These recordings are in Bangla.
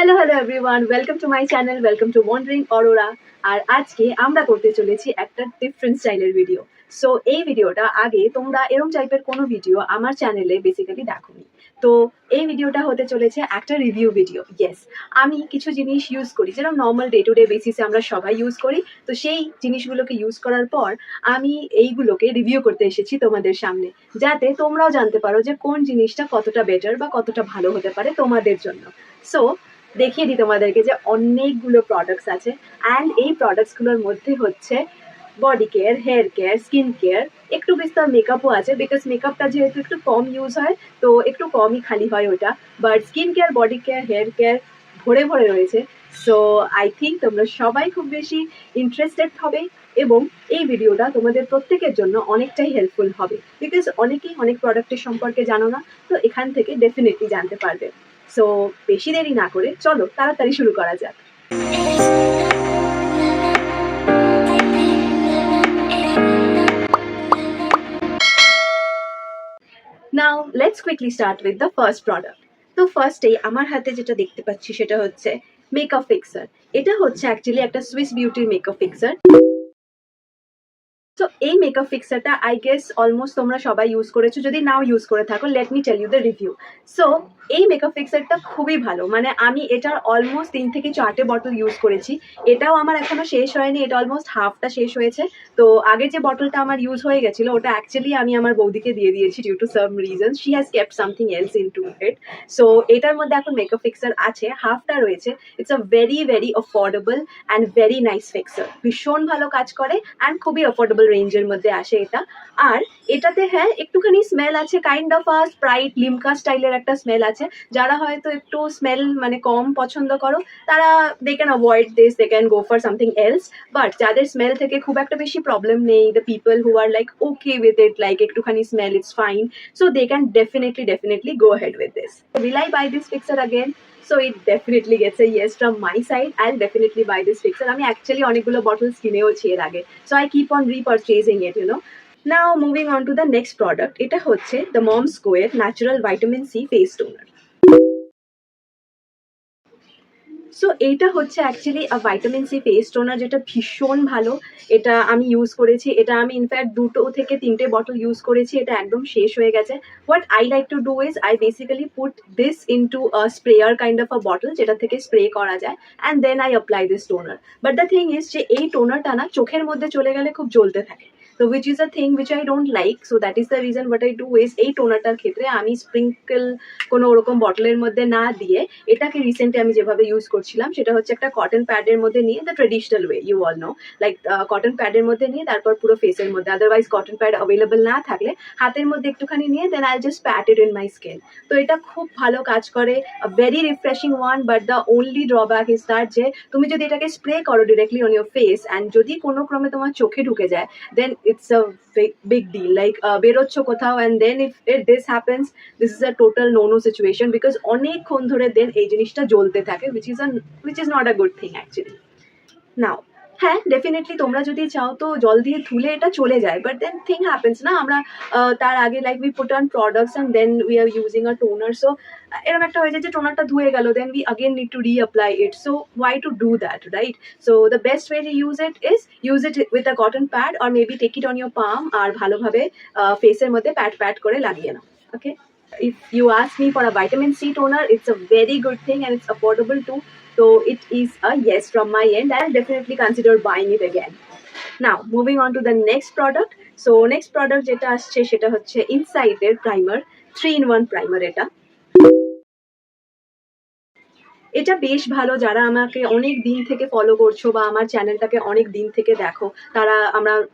hello everyone, welcome to my channel, welcome to Wandering Aurora. আর আজকে আমরা করতে চলেছি একটা ডিফারেন্ট স্টাইলের ভিডিও। সো এই ভিডিওটা আগে তোমরা এরকম টাইপের কোনো ভিডিও আমার চ্যানেলে বেসিক্যালি দেখোনি। তো এই ভিডিওটা হতে চলেছে একটা রিভিউ ভিডিও। ইয়েস, আমি কিছু জিনিস ইউজ করি যেরকম নর্মাল ডে টু ডে বেসিসে আমরা সবাই ইউজ করি। তো সেই জিনিসগুলোকে ইউজ করার পর আমি এইগুলোকে রিভিউ করতে এসেছি তোমাদের সামনে, যাতে তোমরাও জানতে পারো যে কোন জিনিসটা কতটা বেটার বা কতটা ভালো হতে পারে তোমাদের জন্য। সো দেখিয়ে দিই তোমাদেরকে যে অনেকগুলো প্রোডাক্টস আছে, অ্যান্ড এই প্রোডাক্টসগুলোর মধ্যে হচ্ছে body care, hair care, skin care, একটু বিস্তর মেকআপও আছে, বিকজ মেকআপটা যেহেতু একটু কম ইউজ হয় তো একটু কমই খালি হয় ওটা। But skin care, body care, hair care ভরে ভরে রয়েছে। সো আই থিঙ্ক তোমরা সবাই খুব বেশি ইন্টারেস্টেড হবে এবং এই ভিডিওটা তোমাদের প্রত্যেকের জন্য অনেকটাই হেল্পফুল হবে, বিকজ অনেকেই অনেক প্রোডাক্টের সম্পর্কে জানো না। তো এখান থেকে ডেফিনেটলি জানতে পারবে। সো বেশি দেরি না করে চলো তাড়াতাড়ি শুরু করা যাক। Now let's quickly start with the first product. তো ফার্স্টেই আমার হাতে যেটা দেখতে পাচ্ছি সেটা হচ্ছে মেকআপ ফিক্সার। এটা হচ্ছে অ্যাকচুয়ালি একটা সুইস বিউটির মেকআপ ফিক্সার। সো এই মেকআপ ফিক্সারটা আই গেস অলমোস্ট তোমরা সবাই ইউজ করেছো, যদি নাও ইউজ করে থাকো let me tell you the review. So এই মেকআপ ফিক্সারটা খুবই ভালো, মানে আমি এটার অলমোস্ট 3 থেকে 4টে বটল ইউজ করেছি। এটাও আমার এখনো শেষ হয়নি, এটা অলমোস্ট হাফটা শেষ হয়েছে। তো আগের যে বটলটা আমার ইউজ হয়ে গেছিলো ওটা অ্যাকচুয়ালি আমি আমার বৌদিকে দিয়ে দিয়েছি due to some reason, she has kept something else in to it. So এটার মধ্যে এখন মেকআপ ফিক্সার আছে, হাফটা রয়েছে। It's a very very affordable and very nice fixer, ভীষণ ভালো কাজ করে অ্যান্ড খুবই অ্যাফোর্ডেবল রেঞ্জের মধ্যে আসে এটা। আর এটাতে হ্যাঁ একটুখানি স্মেল আছে, kind of a Sprite Limca স্টাইলের একটা স্মেল আছে। যারা হয়তো একটু স্মেল মানে কম পছন্দ করো তারা they can avoid this, they can go for something else. But যাদের স্মেল থেকে খুব একটা বেশি প্রবলেম নেই, the people who are like okay with it, like একটুখানি smell it's fine, so they can definitely go ahead with this. Will I buy this fixer again? So it definitely gets a yes from my side. I'll definitely buy this fixer. আমি অ্যাকচুয়ালি অনেকগুলো বটলস কিনেওছি এর আগে, so I keep on repurchasing it, you know. Now moving on to the next product. এটা হচ্ছে the Mom Square Natural Vitamin C Face Toner. So এইটা হচ্ছে actually vitamin C face toner, যেটা ভীষণ ভালো। এটা আমি ইউজ করেছি, এটা আমি ইনফ্যাক্ট 2 থেকে 3টে বটল ইউজ করেছি, এটা একদম শেষ হয়ে গেছে। What I like to do is I basically put this into a sprayer kind of a bottle, যেটা থেকে স্প্রে করা যায়, and then I apply this toner. But the thing is যে এই টোনারটা না চোখের মধ্যে চলে গেলে খুব জ্বলতে থাকে, তো which is a thing which I don't like. So that is the reason what I do is এই টোনারটার ক্ষেত্রে আমি স্প্রিঙ্কেল কোনো ওরকম বটলের মধ্যে না দিয়ে এটাকে রিসেন্টলি আমি যেভাবে ইউজ করছিলাম সেটা হচ্ছে একটা কটন প্যাডের মধ্যে নিয়ে, the traditional way you all know, like cotton প্যাডের মধ্যে নিয়ে তারপর পুরো ফেসের মধ্যে, আদারওয়াইজ কটন প্যাড অ্যাভেলেবল না থাকলে হাতের মধ্যে একটুখানি নিয়ে then I just pat it in my skin. তো এটা খুব ভালো কাজ করে, very refreshing one. But the only drawback is that যে তুমি যদি এটাকে স্প্রে করো directly on your face and যদি কোনো ক্রমে তোমার চোখে ঢুকে যায়, then it's a big deal, like বেরোচ্ছ কোথাও and then if this happens, this is a total no situation, because অনেকক্ষণ ধরে দেন এই জিনিসটা জ্বলতে থাকে, which is not a good thing actually. Now হ্যাঁ ডেফিনেটলি তোমরা যদি চাও তো জল দিয়ে ধুলে এটা চলে যায়, বাট দেন থিং হ্যাপেন্স না, আমরা তার আগে like we put on products and then we are using a toner, so এরকম একটা হয়ে যায় যে টোনারটা ধুয়ে গেল, then we again need to reapply it. So why to do that, right? So the best way to use it with a cotton pad or maybe take it on your palm, আর ভালোভাবে ফেসের মধ্যে প্যাট করে লাগিয়ে নাও। ওকে, if you ask me for a vitamin C toner, it's a very good thing and it's affordable too. So it is a yes from my end. I'll definitely consider buying it again. Now moving on to the next product. So next product যেটা আসছে সেটা হচ্ছে Insight এর primer, 3-in-1 primer। এটা বেশ ভালো, যারা আমাকে অনেক দিন থেকে ফলো করছো বা আমার চ্যানেলটাকে অনেক দিন থেকে দেখো, তারা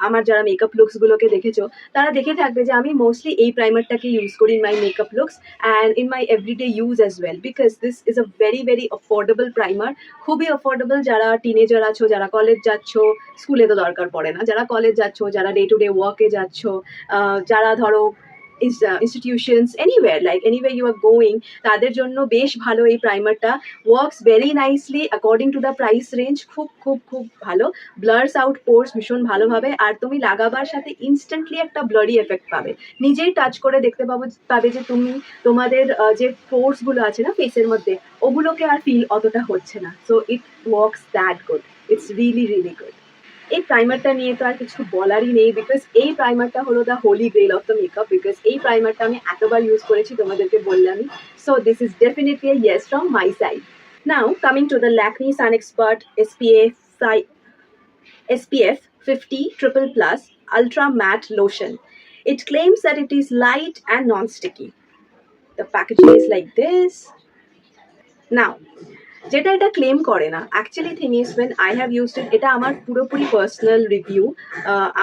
আমার যারা মেকআপ লুকসগুলোকে দেখেছো তারা দেখে থাকবে যে আমি মোস্টলি এই প্রাইমারটাকে ইউজ করি in my makeup looks and in my everyday use as well, because this is a very very affordable primer. খুবই অ্যাফোর্ডেবল, যারা টিনেজার আছো, যারা কলেজ যাচ্ছ, স্কুলে তো দরকার পড়ে না, যারা কলেজ যাচ্ছ, যারা ডে টু ডে ওয়ার্কে যাচ্ছ, যারা ধরো institutions, anywhere, like anywhere you are going, তাদের জন্য বেশ ভালো এই প্রাইমারটা। Works very nicely according to the price range, খুব খুব খুব ভালো, ব্লার্স আউট পোর্স ভীষণ ভালোভাবে, আর তুমি লাগাবার সাথে ইনস্ট্যান্টলি একটা ব্লারি এফেক্ট পাবে, নিজেই টাচ করে দেখতে পাবে যে তুমি তোমাদের যে পোর্সগুলো আছে না ফেসের মধ্যে, ওগুলোকে আর ফিল অতটা হচ্ছে না। So it works that good, it's really really good. এই প্রাইমারটা নিয়ে তো আর কিছু বলারই নেই, বিকজ এই প্রাইমারটা হলো the Holi grain of the makeup, because এই প্রাইমারটা আমি এতবার ইউজ করেছি তোমাদেরকে বললামই। So this is definitely a yes from my side. Now coming to the Lakme Sun Expert SPF 50 triple plus ultra matte lotion. It claims that it is light and non-sticky. The packaging is like this. Now যেটা এটা ক্লেম করে না, actually thing is when I have used it, এটা আমার পুরোপুরি পার্সোনাল রিভিউ,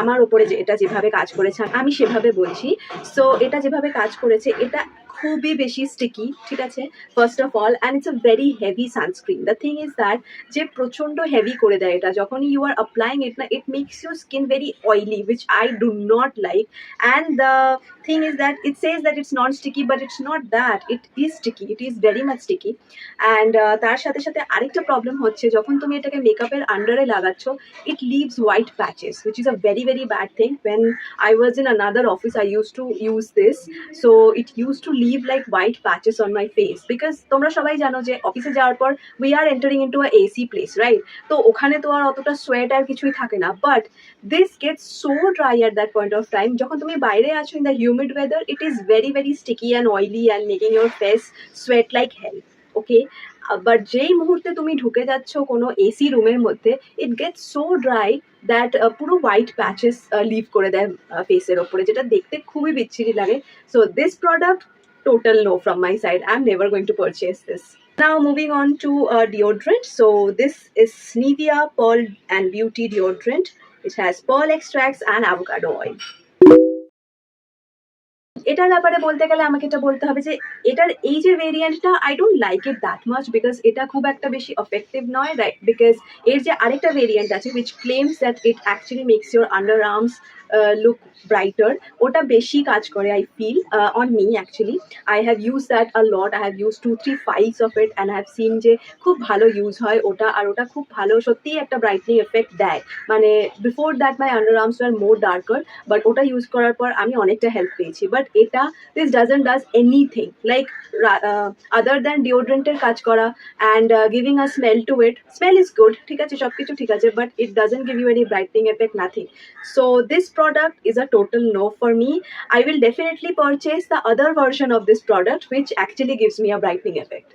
আমার ওপরে যে এটা যেভাবে কাজ করেছে আমি সেভাবে বলছি। সো এটা যেভাবে কাজ করেছে, এটা খুবই বেশি স্টিকি, ঠিক আছে, first of all, and it's a very heavy sunscreen. The thing is that যে প্রচণ্ড হেভি করে দেয় এটা, যখন ইউ আর অ্যাপ্লাইং ইট না, it makes your skin very oily, which I do not like. And the thing is that it says that it's non-sticky, but it's not that, it is sticky, it is very much sticky. And তার সাথে সাথে আরেকটা প্রবলেম হচ্ছে, যখন তুমি এটাকে মেকআপের আন্ডারে লাগাচ্ছ, it leaves white patches, which is a very very bad thing. When I was in another office, I used to use this, so it used to leave like white patches on my face, because তোমরা সবাই জানো যে অফিসে যাওয়ার পর we are entering into a AC place, right? তো ওখানে তো আর অতটা সোয়েট আর কিছুই থাকে না, but this gets so dry at that point of time. যখন তুমি বাইরে আছো in the humid weather, it is very very sticky and oily and making your face sweat like hell. Okay, but যেই মুহূর্তে তুমি ঢুকে যাচ্ছ কোনো এসি রুমের মধ্যে, it gets so dry that পুরো হোয়াইট প্যাচেস লিভ করে দেয় ফেসের ওপরে, যেটা দেখতে খুবই বিচ্ছিরি লাগে। So this product, total no from my side. I'm never going to purchase this. Now moving on to deodorant. So this is Nivea Pearl and Beauty deodorant. It has pearl extracts and avocado oil. এটার ব্যাপারে বলতে গেলে আমাকে এটা বলতে হবে যে এটার এই যে ভেরিয়েন্টটা, I don't like it that much, because এটা খুব একটা বেশি এফেক্টিভ নয়, রাইট? বিকজ এর যে আরেকটা ভেরিয়েন্ট আছে which claims that it actually makes your under arms look brighter, ওটা বেশি কাজ করে I feel on me actually. I have used that a lot. I have used 2-3 files of it and I have seen যে খুব ভালো ইউজ হয় ওটা, আর ওটা খুব ভালো সত্যিই একটা ব্রাইটনিং এফেক্ট দেয়। মানে before that my under arms were more darker, but ওটা ইউজ করার পর আমি অনেকটা হেল্প পেয়েছি। বাট এটা this does anything like other than ডিওড্রেন্টের কাজ করা and giving a smell to it. Smell is good, ঠিক আছে, সব কিছু ঠিক আছে, but it doesn't give you any brightening effect, nothing. So this product is a total no for me. I will definitely purchase the other version of this product which actually gives me a brightening effect.